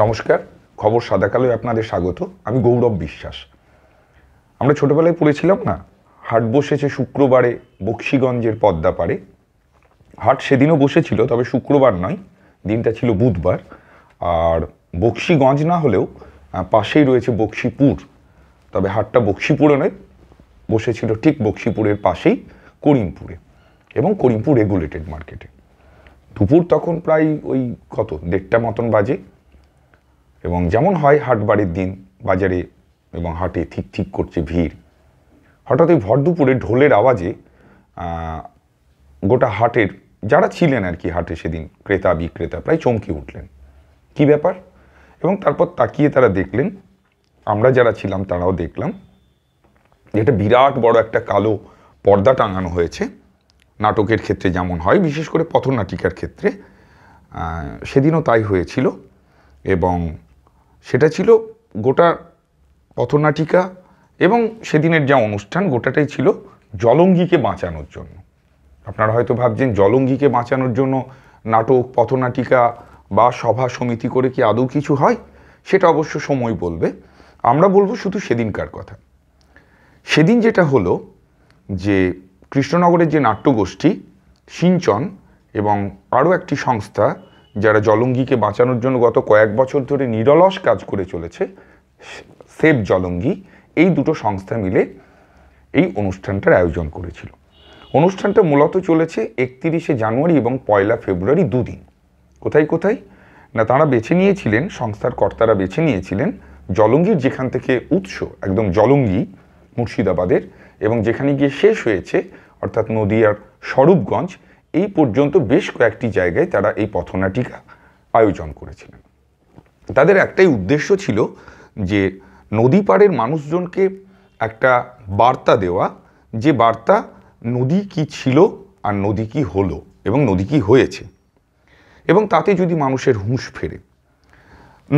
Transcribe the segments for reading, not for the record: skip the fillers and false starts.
নমস্কার, খবর সাদা কালোয় আপনাদের স্বাগত। আমি গৌরব বিশ্বাস। আমরা ছোটবেলায় পড়েছিলাম না, হাট বসেছে শুক্রবারে বক্সিগঞ্জের পদ্মা পাড়ে। হাট সেদিনও বসেছিল, তবে শুক্রবার নয়, দিনটা ছিল বুধবার। আর বক্সিগঞ্জ না হলেও পাশেই রয়েছে বক্সিপুর, তবে হাটটা বক্সিপুরে নয়, বসেছিল ঠিক বক্সিপুরের পাশেই করিমপুরে, এবং করিমপুর রেগুলেটেড মার্কেটে। দুপুর তখন প্রায় ওই 1:30 মতন বাজে, এবং যেমন হয় হাট বাড়ির দিন বাজারে এবং হাটে ঠিক ঠিক করছে ভিড়। হঠাৎ ওই ভর দুপুরে ঢোলের আওয়াজে গোটা হাটের যারা ছিলেন আর কি হাটে সেদিন ক্রেতা বিক্রেতা প্রায় চমকে উঠলেন, কি ব্যাপার। এবং তারপর তাকিয়ে তারা দেখলেন, আমরা যারা ছিলাম তারাও দেখলাম, এটা বিরাট বড় একটা কালো পর্দা টাঙানো হয়েছে। নাটকের ক্ষেত্রে যেমন হয়, বিশেষ করে পথনাটিকার ক্ষেত্রে সেদিনও তাই হয়েছিল। এবং সেটা ছিল গোটা পথনাটিকা এবং সেদিনের যা অনুষ্ঠান গোটাটাই ছিল জলঙ্গিকে বাঁচানোর জন্য। আপনারা হয়তো ভাবছেন জলঙ্গিকে বাঁচানোর জন্য নাটক, পথনাটিকা বা সভা সমিতি করে কি আদৌ কিছু হয়? সেটা অবশ্য সময় বলবে। আমরা বলবো শুধু সেদিনকার কথা। সেদিন যেটা হলো যে কৃষ্ণনগরের যে নাট্যগোষ্ঠী সিঞ্চন এবং আরও একটি সংস্থা যারা জলঙ্গিকে বাঁচানোর জন্য গত কয়েক বছর ধরে নিরলস কাজ করে চলেছে, সেভ জলঙ্গি, এই দুটো সংস্থা মিলে এই অনুষ্ঠানটার আয়োজন করেছিল। অনুষ্ঠানটা মূলত চলেছে 31শে জানুয়ারি এবং 1 ফেব্রুয়ারি, দুদিন। কোথায় কোথায় না, তারা বেছে নিয়েছিলেন, সংস্থার কর্তারা বেছে নিয়েছিলেন জলঙ্গির যেখান থেকে উৎস, একদম জলঙ্গি মুর্শিদাবাদের, এবং যেখানে গিয়ে শেষ হয়েছে অর্থাৎ নদিয়ার স্বরূপগঞ্জ, এই পর্যন্ত বেশ কয়েকটি জায়গায় তারা এই পথনাটিকা আয়োজন করেছিলেন। তাদের একটাই উদ্দেশ্য ছিল যে নদী পাড়ের মানুষজনকে একটা বার্তা দেওয়া, যে বার্তা নদী কি ছিল আর নদী কি হলো এবং নদী কি হয়েছে, এবং তাতে যদি মানুষের হুঁশ ফেরে।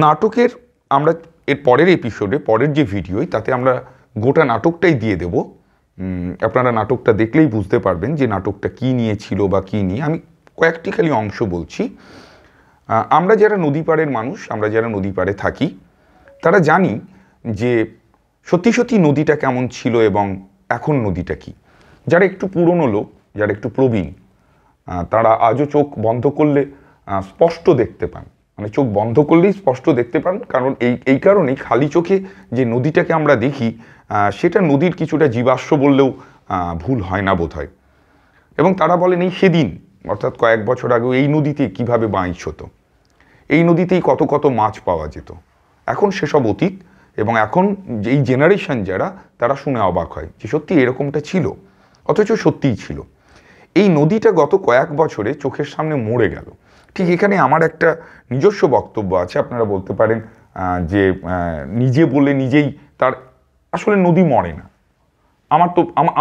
নাটকের আমরা এর পরের এপিসোডে, পরের যে ভিডিওই, তাতে আমরা গোটা নাটকটাই দিয়ে দেব। আপনারা নাটকটা দেখলেই বুঝতে পারবেন যে নাটকটা কী নিয়ে ছিল বা কী নিয়ে। আমি কয়েকটি খালি অংশ বলছি। আমরা যারা নদী পাড়ের মানুষ, আমরা যারা নদী পাড়ে থাকি, তারা জানি যে সত্যি সত্যি নদীটা কেমন ছিল এবং এখন নদীটা কী। যারা একটু পুরনো লোক, যারা একটু প্রবীণ, তারা আজও চোখ বন্ধ করলে স্পষ্ট দেখতে পান, মানে চোখ বন্ধ করলেই স্পষ্ট দেখতে পান। কারণ এই কারণেই খালি চোখে যে নদীটাকে আমরা দেখি, সেটা নদীর কিছুটা জীবাশ্ম বললেও ভুল হয় না বোধ হয়। এবং তারা বলেন এই সেদিন অর্থাৎ কয়েক বছর আগেও এই নদীতে কিভাবে বাঁশ হতো, এই নদীতেই কত কত মাছ পাওয়া যেত। এখন সেসব অতীত, এবং এখন এই জেনারেশন যারা, তারা শুনে অবাক হয় যে সত্যি এরকমটা ছিল, অথচ সত্যিই ছিল। এই নদীটা গত কয়েক বছরে চোখের সামনে মরে গেল। ঠিক এখানে আমার একটা নিজস্ব বক্তব্য আছে। আপনারা বলতে পারেন যে নিজে বলে নিজেই, তার আসলে নদী মরে না।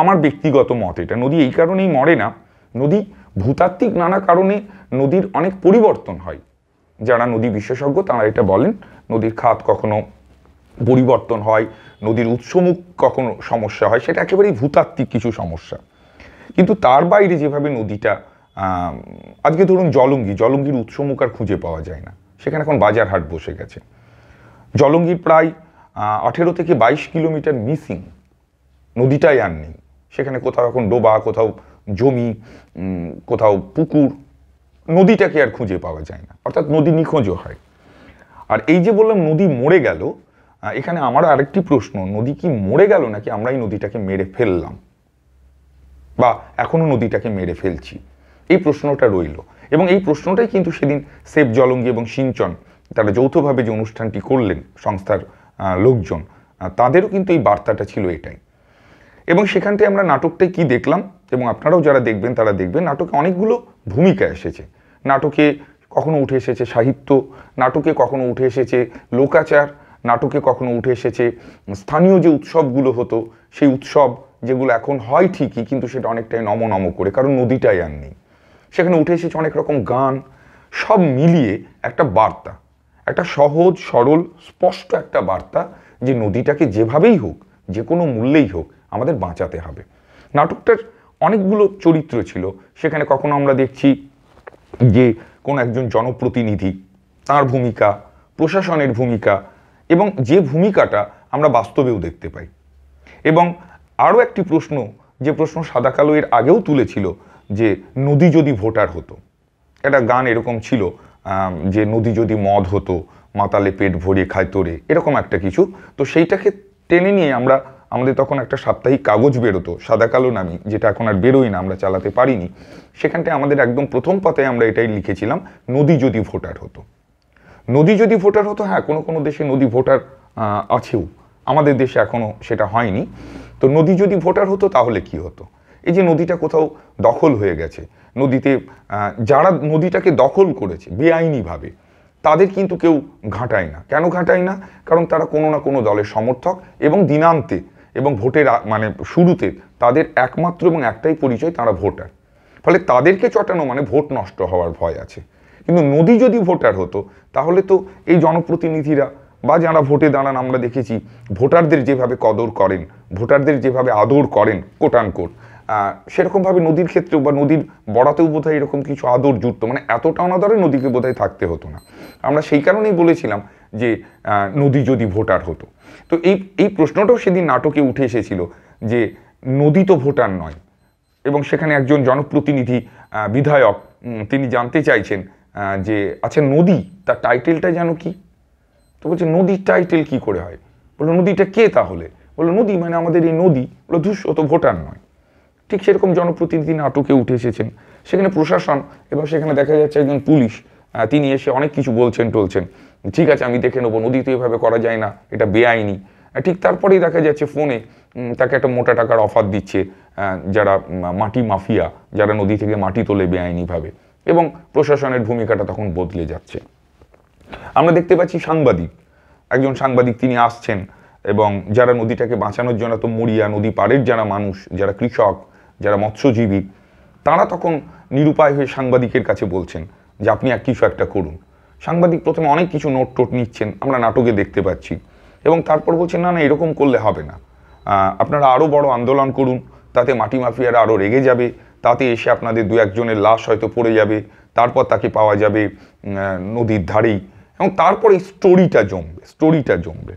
আমার ব্যক্তিগত মত এটা, নদী এই কারণেই মরে না, নদী ভূতাত্ত্বিক নানা কারণে নদীর অনেক পরিবর্তন হয়। যারা নদী বিশেষজ্ঞ তারা এটা বলেন, নদীর খাত কখনো পরিবর্তন হয়, নদীর উৎসমুখ কখনো সমস্যা হয়, সেটা একেবারেই ভূতাত্ত্বিক কিছু সমস্যা। কিন্তু তার বাইরে যেভাবে নদীটা, আজকে ধরুন জলঙ্গির উৎসমুখ আর খুঁজে পাওয়া যায় না, সেখানে এখন বাজার হাট বসে গেছে। জলঙ্গির প্রায় 18 থেকে 22 কিলোমিটার মিসিং, নদীটাই আর নেই সেখানে। কোথাও এখন ডোবা, কোথাও জমি, কোথাও পুকুর, নদীটাকে আর খুঁজে পাওয়া যায় না, অর্থাৎ নদী নিখোঁজও হয়। আর এই যে বললাম নদী মরে গেল, এখানে আমার আরেকটি প্রশ্ন, নদী কি মরে গেল নাকি আমরা এই নদীটাকে মেরে ফেললাম, বা এখনো নদীটাকে মেরে ফেলছি? এই প্রশ্নটা রইল। এবং এই প্রশ্নটাই কিন্তু সেদিন সেভ জলঙ্গি এবং সিঞ্চন তারা যৌথভাবে যে অনুষ্ঠানটি করলেন, সংস্থার লোকজন, তাদেরও কিন্তু এই বার্তাটা ছিল এটাই। এবং সেখানটায় আমরা নাটকটাই কি দেখলাম, এবং আপনারাও যারা দেখবেন তারা দেখবেন, নাটকে অনেকগুলো ভূমিকা এসেছে। নাটকে কখনো উঠে এসেছে সাহিত্য, নাটকে কখনো উঠে এসেছে লোকাচার, নাটকে কখনো উঠে এসেছে স্থানীয় যে উৎসবগুলো হতো, সেই উৎসব যেগুলো এখন হয় ঠিকই, কিন্তু সেটা অনেকটাই নম করে, কারণ নদীটাই আর নেই। সেখানে উঠে এসেছে অনেক রকম গান, সব মিলিয়ে একটা বার্তা, একটা সহজ সরল স্পষ্ট একটা বার্তা, যে নদীটাকে যেভাবেই হোক, যে কোনো মূল্যেই হোক, আমাদের বাঁচাতে হবে। নাটকটার অনেকগুলো চরিত্র ছিল সেখানে। কখনো আমরা দেখছি যে কোনো একজন জনপ্রতিনিধি, তার ভূমিকা, প্রশাসনের ভূমিকা, এবং যে ভূমিকাটা আমরা বাস্তবেও দেখতে পাই। এবং আরও একটি প্রশ্ন, যে প্রশ্ন সাদা কালো এর আগেও তুলেছিল, যে নদী যদি ভোটার হতো। একটা গান এরকম ছিল যে নদী যদি মদ হতো, মাতালে পেট ভরিয়ে খায় তোরে, এরকম একটা কিছু। তো সেইটাকে টেনে নিয়ে আমাদের তখন একটা সাপ্তাহিক কাগজ বেরোতো সাদা কালো নামে, যেটা এখন আর বেরোই না, আমরা চালাতে পারিনি। সেখানটায় আমাদের একদম প্রথম পাতায় আমরা এটাই লিখেছিলাম, নদী যদি ভোটার হতো। নদী যদি ভোটার হতো, হ্যাঁ, কোনো কোনো দেশে নদী ভোটার আছেও, আমাদের দেশে এখনো সেটা হয়নি। তো নদী যদি ভোটার হতো তাহলে কি হতো? এই যে নদীটা কোথাও দখল হয়ে গেছে, নদীতে যারা নদীটাকে দখল করেছে বেআইনিভাবে, তাদের কিন্তু কেউ ঘাঁটায় না। কেন ঘাঁটায় না? কারণ তারা কোনো না কোনো দলের সমর্থক, এবং দিনান্তে এবং ভোটের মানে শুরুতে তাদের একমাত্র এবং একটাই পরিচয়, তারা ভোটার। ফলে তাদেরকে চটানো মানে ভোট নষ্ট হওয়ার ভয় আছে। কিন্তু নদী যদি ভোটার হতো তাহলে তো এই জনপ্রতিনিধিরা বা যারা ভোটে দাঁড়ান, আমরা দেখেছি ভোটারদের যেভাবে কদর করেন, ভোটারদের যেভাবে আদর করেন কোটানকোট, সেরকমভাবে নদীর ক্ষেত্রেও বা নদীর বড়াতেও বোধহয় এরকম কিছু আদর জুটতো, মানে এতটা অনাদরে নদীকে বোধহয় থাকতে হতো না। আমরা সেই কারণেই বলেছিলাম যে নদী যদি ভোটার হতো। তো এই প্রশ্নটাও সেদিন নাটকে উঠে এসেছিল যে নদী তো ভোটার নয়, এবং সেখানে একজন জনপ্রতিনিধি বিধায়ক তিনি জানতে চাইছেন যে আচ্ছা নদী, তার টাইটেলটা যেন কি? তো বলছে নদীর টাইটেল কি করে হয়? বললো নদীটা কে তাহলে? বললো নদী মানে আমাদের এই নদী। বললো ধুস, ও তো ভোটার নয়। ঠিক সেরকম জনপ্রতিনিধি নাটকে উঠে এসেছেন। সেখানে প্রশাসন, এবং সেখানে দেখা যাচ্ছে একজন পুলিশ, তিনি এসে অনেক কিছু বলছেন টলছেন, ঠিক আছে আমি দেখে নেবো, নদী তো এভাবে করা যায় না, এটা বেআইনি। ঠিক তারপরেই দেখা যাচ্ছে ফোনে তাকে একটা মোটা টাকার অফার দিচ্ছে যারা মাটি মাফিয়া, যারা নদী থেকে মাটি তোলে বেআইনিভাবে, এবং প্রশাসনের ভূমিকাটা তখন বদলে যাচ্ছে। আমরা দেখতে পাচ্ছি একজন সাংবাদিক তিনি আসছেন, এবং যারা নদীটাকে বাঁচানোর জন্য তো মরিয়া, নদী পাড়ের যারা মানুষ, যারা কৃষক, যারা মৎস্যজীবী, তারা তখন নিরুপায় হয়ে সাংবাদিকের কাছে বলছেন যে আপনি কিছু একটা করুন। সাংবাদিক প্রথমে অনেক কিছু নোট টোট নিচ্ছেন, আমরা নাটকে দেখতে পাচ্ছি, এবং তারপর বলছেন না না এরকম করলে হবে না, আপনারা আরও বড় আন্দোলন করুন, তাতে মাটি মাফিয়ারা আরও রেগে যাবে, তাতে এসে আপনাদের দু একজনের লাশ হয়তো পড়ে যাবে, তারপর তাকে পাওয়া যাবে নদীর ধারেই, এবং তারপরে স্টোরিটা জমবে।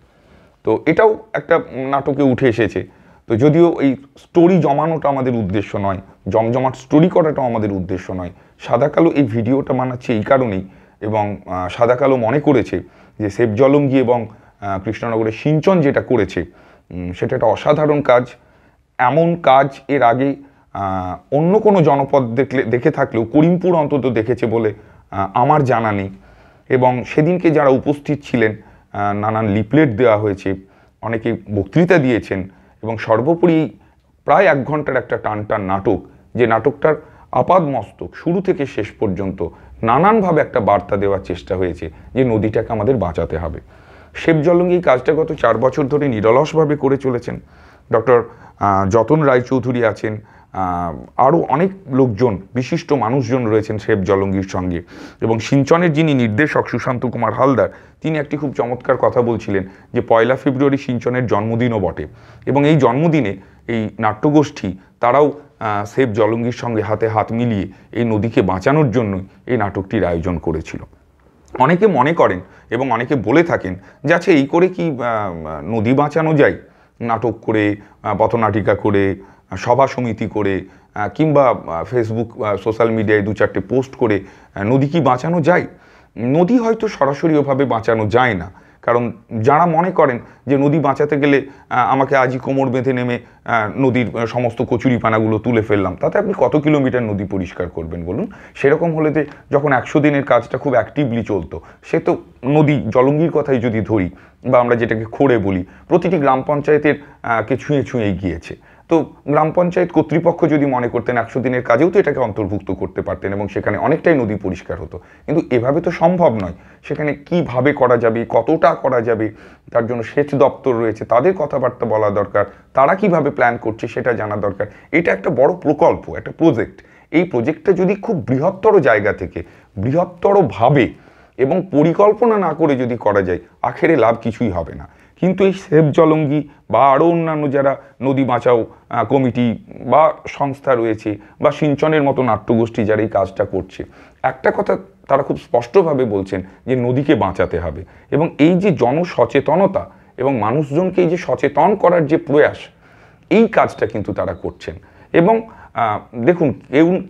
তো এটাও একটা নাটকে উঠে এসেছে। তো যদিও এই স্টোরি জমানোটা আমাদের উদ্দেশ্য নয়, জমজমাট স্টোরি করাটাও আমাদের উদ্দেশ্য নয়, সাদা কালো এই ভিডিওটা বানাচ্ছে এই কারণেই, এবং সাদা কালো মনে করেছে যে সেফ জলঙ্গি এবং কৃষ্ণনগরের সিঞ্চন যেটা করেছে সেটা একটা অসাধারণ কাজ। এমন কাজ এর আগে অন্য কোনো জনপদ দেখে থাকলেও করিমপুর অন্তত দেখেছে বলে আমার জানা নেই। এবং সেদিনকে যারা উপস্থিত ছিলেন, নানান লিফলেট দেওয়া হয়েছে, অনেকে বক্তৃতা দিয়েছেন, এবং সর্বোপরি প্রায় 1 ঘন্টার একটা টান নাটক, যে নাটকটার আপাদ মস্তক শুরু থেকে শেষ পর্যন্ত নানানভাবে একটা বার্তা দেওয়ার চেষ্টা হয়েছে যে নদীটাকে আমাদের বাঁচাতে হবে। সেফ জলঙ্গি এই কাজটা গত 4 বছর ধরে নিরলসভাবে করে চলেছেন। ডক্টর যতন রায়চৌধুরী আছেন, আরও অনেক লোকজন, বিশিষ্ট মানুষজন রয়েছেন সেফ জলঙ্গির সঙ্গে, এবং সিঞ্চনের যিনি নির্দেশক সুশান্ত কুমার হালদার, তিনি একটি খুব চমৎকার কথা বলছিলেন যে 1 ফেব্রুয়ারি সিঞ্চনের জন্মদিনও বটে, এবং এই জন্মদিনে এই নাট্যগোষ্ঠী তারাও সেফ জলঙ্গির সঙ্গে হাতে হাত মিলিয়ে এই নদীকে বাঁচানোর জন্যই এই নাটকটির আয়োজন করেছিল। অনেকে মনে করেন এবং অনেকে বলে থাকেন যে আচ্ছা এই করে কি নদী বাঁচানো যায়? নাটক করে, পথনাটিকা করে, সভা সমিতি করে, কিংবা ফেসবুক সোশ্যাল মিডিয়ায় 2-4টে পোস্ট করে নদী কি বাঁচানো যায়? নদী হয়তো সরাসরি ওভাবে বাঁচানো যায় না, কারণ যারা মনে করেন যে নদী বাঁচাতে গেলে আমাকে আজই কোমর বেঁধে নেমে নদীর সমস্ত কচুরিপানাগুলো তুলে ফেললাম, তাতে আপনি কত কিলোমিটার নদী পরিষ্কার করবেন বলুন? সেরকম হলে যে যখন 100 দিনের কাজটা খুব অ্যাক্টিভলি চলতো, সে তো নদী জলঙ্গির কথাই যদি ধরি, বা আমরা যেটাকে খোড়ে বলি, প্রতিটি গ্রাম পঞ্চায়েতের কে ছুঁয়ে গিয়েছে। তো গ্রাম পঞ্চায়েত কর্তৃপক্ষ যদি মনে করতেন 100 দিনের কাজেও তো এটাকে অন্তর্ভুক্ত করতে পারতেন, এবং সেখানে অনেকটাই নদী পরিষ্কার হতো। কিন্তু এভাবে তো সম্ভব নয়। সেখানে কিভাবে করা যাবে, কতটা করা যাবে, তার জন্য সেচ দপ্তর রয়েছে, তাদের কথাবার্তা বলা দরকার, তারা কিভাবে প্ল্যান করছে সেটা জানা দরকার। এটা একটা বড় প্রকল্প, একটা প্রজেক্ট। এই প্রজেক্টটা যদি খুব বৃহত্তর জায়গা থেকে, বৃহত্তরভাবে এবং পরিকল্পনা না করে যদি করা যায়, আখেরে লাভ কিছুই হবে না। কিন্তু এই সেফ জলঙ্গি বা আরও অন্যান্য যারা নদী বাঁচাও কমিটি বা সংস্থা রয়েছে, বা সিঞ্চনের মতো নাট্যগোষ্ঠী যারা এই কাজটা করছে, একটা কথা তারা খুব স্পষ্টভাবে বলছেন যে নদীকে বাঁচাতে হবে। এবং এই যে জনসচেতনতা এবং মানুষজনকে এই যে সচেতন করার যে প্রয়াস, এই কাজটা কিন্তু তারা করছেন। এবং দেখুন,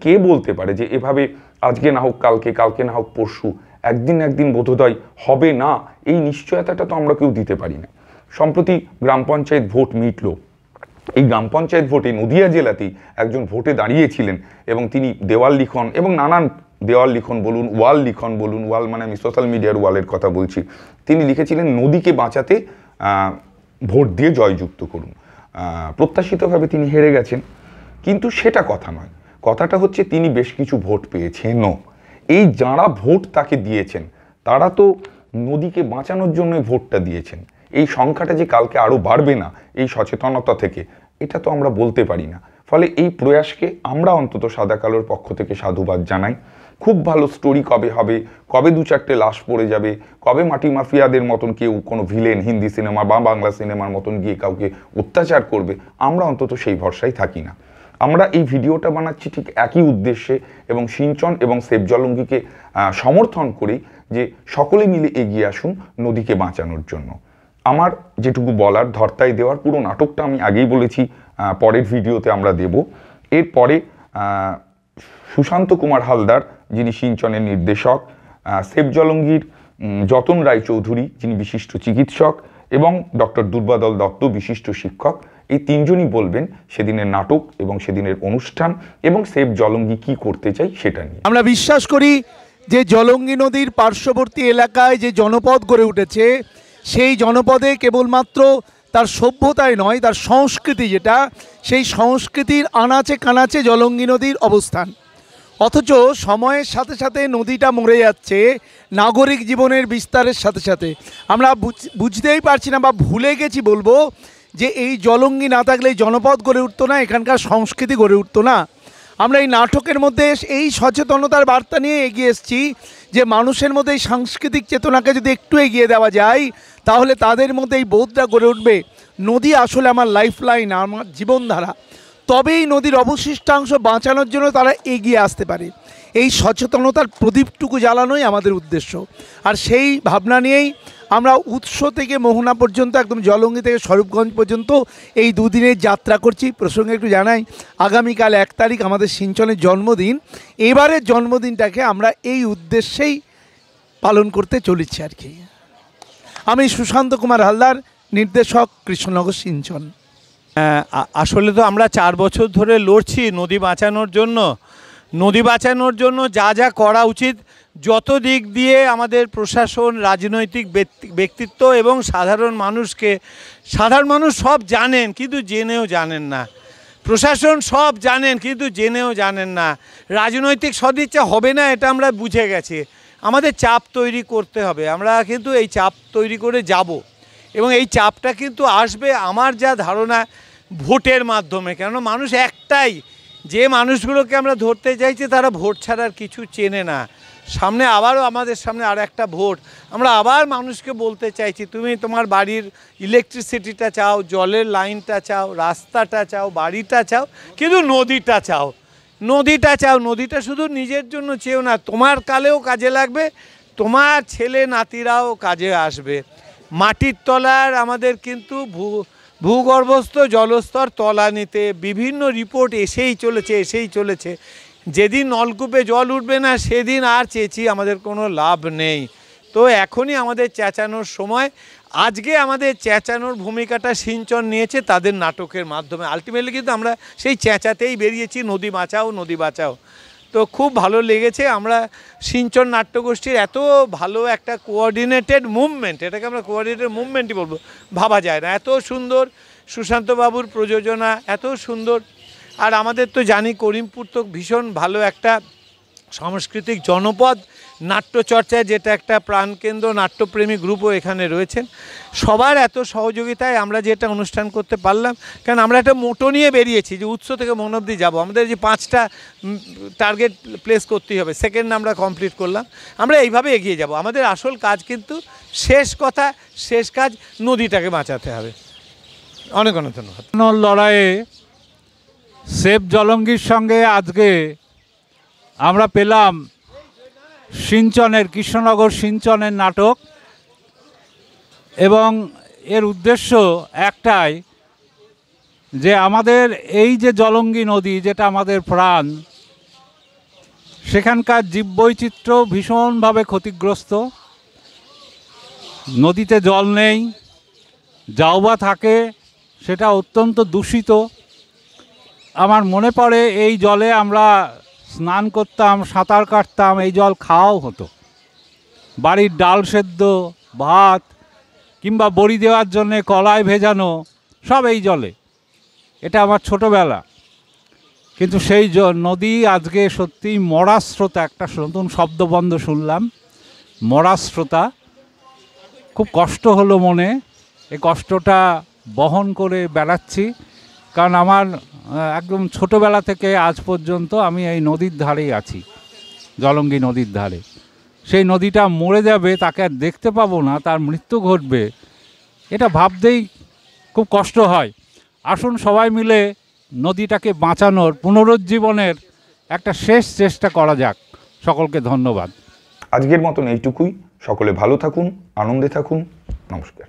কে বলতে পারে যে এভাবে আজকে না হোক কালকে, কালকে না হোক পরশু, একদিন বোধোদয় হবে না, এই নিশ্চয়তাটা তো আমরা কেউ দিতে পারি না। সম্প্রতি গ্রাম পঞ্চায়েত ভোট মিটল। এই গ্রাম পঞ্চায়েত ভোটে নদিয়া জেলাতেই একজন ভোটে দাঁড়িয়েছিলেন এবং তিনি দেওয়াল লিখন এবং নানান দেওয়াল লিখন বলুন, ওয়াল লিখন বলুন, ওয়াল মানে আমি সোশ্যাল মিডিয়ার ওয়ালের কথা বলছি, তিনি লিখেছিলেন নদীকে বাঁচাতে ভোট দিয়ে জয়যুক্ত করুন। প্রত্যাশিতভাবে তিনি হেরে গেছেন, কিন্তু সেটা কথা নয়। কথাটা হচ্ছে তিনি বেশ কিছু ভোট পেয়েছেনও। এই যাঁরা ভোট তাকে দিয়েছেন তারা তো নদীকে বাঁচানোর জন্য ভোটটা দিয়েছেন। এই সংখ্যাটা যে কালকে আরও বাড়বে না এই সচেতনতা থেকে, এটা তো আমরা বলতে পারি না। ফলে এই প্রয়াসকে আমরা অন্তত সাদা কালোর পক্ষ থেকে সাধুবাদ জানাই। খুব ভালো স্টোরি কবে হবে, কবে 2-4টে লাশ পড়ে যাবে, কবে মাটি মাফিয়াদের মতন কেউ কোনো ভিলেন হিন্দি সিনেমা বা বাংলা সিনেমার মতন গিয়ে কাউকে অত্যাচার করবে, আমরা অন্তত সেই ভরসায় থাকি না। আমরা এই ভিডিওটা বানাচ্ছি ঠিক একই উদ্দেশ্যে এবং সিঞ্চন এবং সেভ জলঙ্গিকে সমর্থন করি যে সকলে মিলে এগিয়ে আসুন নদীকে বাঁচানোর জন্য। আমার যেটুকু বলার, ধর্তায় দেওয়ার পুরো নাটকটা আমি আগেই বলেছি, পরের ভিডিওতে আমরা দেব। এরপরে সুশান্ত কুমার হালদার, যিনি সিঞ্চনের নির্দেশক, সেভ জলঙ্গির যতন রায়চৌধুরী, যিনি বিশিষ্ট চিকিৎসক, এবং ডক্টর দুর্বাদল দত্ত, বিশিষ্ট শিক্ষক, এই তিনজনই বলবেন সেদিনের নাটক এবং সেদিনের অনুষ্ঠান এবং সেভ জলঙ্গি কি করতে চাই সেটা নিয়ে। আমরা বিশ্বাস করি যে জলঙ্গি নদীর পার্শ্ববর্তী এলাকায় যে জনপদ গড়ে উঠেছে, সেই জনপদে কেবলমাত্র তার সভ্যতায় নয়, তার সংস্কৃতি, যেটা সেই সংস্কৃতির আনাচে কানাচে জলঙ্গি নদীর অবস্থান। অথচ সময়ের সাথে সাথে নদীটা মরে যাচ্ছে, নাগরিক জীবনের বিস্তারের সাথে সাথে আমরা বুঝতেই পারছি না বা ভুলে গেছি বলবো যে এই জলঙ্গি না থাকলে এই জনপদ গড়ে উঠতো না, এখানকার সংস্কৃতি গড়ে উঠতো না। আমরা এই নাটকের মধ্যে এই সচেতনতার বার্তা নিয়ে এগিয়ে এসেছি যে মানুষের মধ্যে এই সাংস্কৃতিক চেতনাকে যদি একটু এগিয়ে দেওয়া যায়, তাহলে তাদের মধ্যে এই বোধটা গড়ে উঠবে নদী আসলে আমার লাইফলাইন, আমার জীবনধারা। তবেই নদীর অবশিষ্টাংশ বাঁচানোর জন্য তারা এগিয়ে আসতে পারে। এই সচেতনতার প্রদীপটুকু জ্বালানোই আমাদের উদ্দেশ্য। আর সেই ভাবনা নিয়েই আমরা উৎস থেকে মোহনা পর্যন্ত, একদম জলঙ্গি থেকে স্বরূপগঞ্জ পর্যন্ত এই দুদিনের যাত্রা করছি। প্রসঙ্গে একটু জানাই, আগামীকাল 1 তারিখ আমাদের সিঞ্চনের জন্মদিন। এবারের জন্মদিনটাকে আমরা এই উদ্দেশ্যেই পালন করতে চলেছি আর কি। আমি সুশান্ত কুমার হালদার, নির্দেশক, কৃষ্ণনগর সিঞ্চন। আসলে তো আমরা 4 বছর ধরে লড়ছি নদী বাঁচানোর জন্য। নদী বাঁচানোর জন্য যা যা করা উচিত, যত দিক দিয়ে আমাদের প্রশাসন, রাজনৈতিক ব্যক্তিত্ব এবং সাধারণ মানুষ সব জানেন কিন্তু জেনেও জানেন না। প্রশাসন সব জানেন কিন্তু জেনেও জানেন না। রাজনৈতিক সদিচ্ছা হবে না, এটা আমরা বুঝে গেছি। আমাদের চাপ তৈরি করতে হবে, আমরা কিন্তু এই চাপ তৈরি করে যাব এবং এই চাপটা কিন্তু আসবে আমার যা ধারণা ভোটের মাধ্যমে। কেন মানুষ একটাই, যে মানুষগুলোকে আমরা ধরতে চাইছি তারা ভোট ছাড়া আর কিছু চেনে না। সামনে আবারও আমাদের সামনে আর একটা ভোট, আমরা আবার মানুষকে বলতে চাইছি তুমি তোমার বাড়ির ইলেকট্রিসিটিটা চাও, জলের লাইনটা চাও, রাস্তাটা চাও, বাড়িটা চাও, কিন্তু নদীটা চাও। নদীটা শুধু নিজের জন্য চেয়েও না, তোমার কালেও কাজে লাগবে, তোমার ছেলে নাতিরাও কাজে আসবে। মাটির তলার আমাদের কিন্তু ভূগর্ভস্থ জলস্তর তলানিতে বিভিন্ন রিপোর্ট এসেই চলেছে। যেদিন নলকূপে জল উঠবে না সেদিন আর চেঁচিয়ে আমাদের কোনো লাভ নেই। তো এখনই আমাদের চেঁচানোর সময়। আজকে আমাদের চেঁচানোর ভূমিকাটা সিঞ্চন নিয়েছে তাদের নাটকের মাধ্যমে। আলটিমেটলি কিন্তু আমরা সেই চেঁচাতেই বেরিয়েছি, নদী বাঁচাও। তো খুব ভালো লেগেছে। আমরা সিঞ্চন নাট্যগোষ্ঠীর এত ভালো একটা কোঅর্ডিনেটেড মুভমেন্ট, এটাকে আমরা কোঅর্ডিনেটেড মুভমেন্টই বলবো, ভাবা যায় না। এত সুন্দর সুশান্তবাবুর প্রযোজনা, এত সুন্দর। আর আমাদের তো জানি করিমপুর তো ভীষণ ভালো একটা সাংস্কৃতিক জনপদ, নাট্যচর্চায় যেটা একটা প্রাণকেন্দ্র, নাট্যপ্রেমী গ্রুপও এখানে রয়েছেন। সবার এত সহযোগিতায় আমরা যেটা অনুষ্ঠান করতে পারলাম, কারণ আমরা একটা মোটো নিয়ে বেরিয়েছি যে উৎস থেকে মন অবধি যাবো। আমাদের যে 5টা টার্গেট প্লেস করতেই হবে, সেকেন্ড আমরা কমপ্লিট করলাম। আমরা এইভাবে এগিয়ে যাব। আমাদের আসল কাজ কিন্তু শেষ কাজ নদীটাকে বাঁচাতে হবে। অনেক ধন্যবাদ। লড়াইয়ে সেভ জলঙ্গির সঙ্গে আজকে আমরা পেলাম সিঞ্চনের, কৃষ্ণনগর সিঞ্চনের নাটক, এবং এর উদ্দেশ্য একটাই যে আমাদের এই যে জলঙ্গি নদী যেটা আমাদের প্রাণ, সেখানকার জীববৈচিত্র্য ভীষণভাবে ক্ষতিগ্রস্ত। নদীতে জল নেই, যাও বা থাকে সেটা অত্যন্ত দূষিত। আমার মনে পড়ে এই জলে আমরা স্নান করতাম, সাঁতার কাটতাম, এই জল খাওয়াও হতো। বাড়ির ডাল সেদ্ধ, ভাত কিংবা বড়ি দেওয়ার জন্যে কলায় ভেজানো সব এই জলে। এটা আমার ছোটোবেলা। কিন্তু সেই নদী আজকে সত্যিই মরাস্রোতা, একটা নতুন শব্দবন্ধ শুনলাম, মরাস্রোতা। খুব কষ্ট হলো মনে, এই কষ্টটা বহন করে বেড়াচ্ছি, কারণ আমার একদম ছোটোবেলা থেকে আজ পর্যন্ত আমি এই নদীর ধারেই আছি, জলঙ্গি নদীর ধারে। সেই নদীটা মরে যাবে, তাকে আর দেখতে পাবো না, তার মৃত্যু ঘটবে, এটা ভাবতেই খুব কষ্ট হয়। আসুন সবাই মিলে নদীটাকে বাঁচানোর, পুনরুজ্জীবনের একটা শেষ চেষ্টা করা যাক। সকলকে ধন্যবাদ। আজকের মতন এইটুকুই। সকলে ভালো থাকুন, আনন্দে থাকুন। নমস্কার।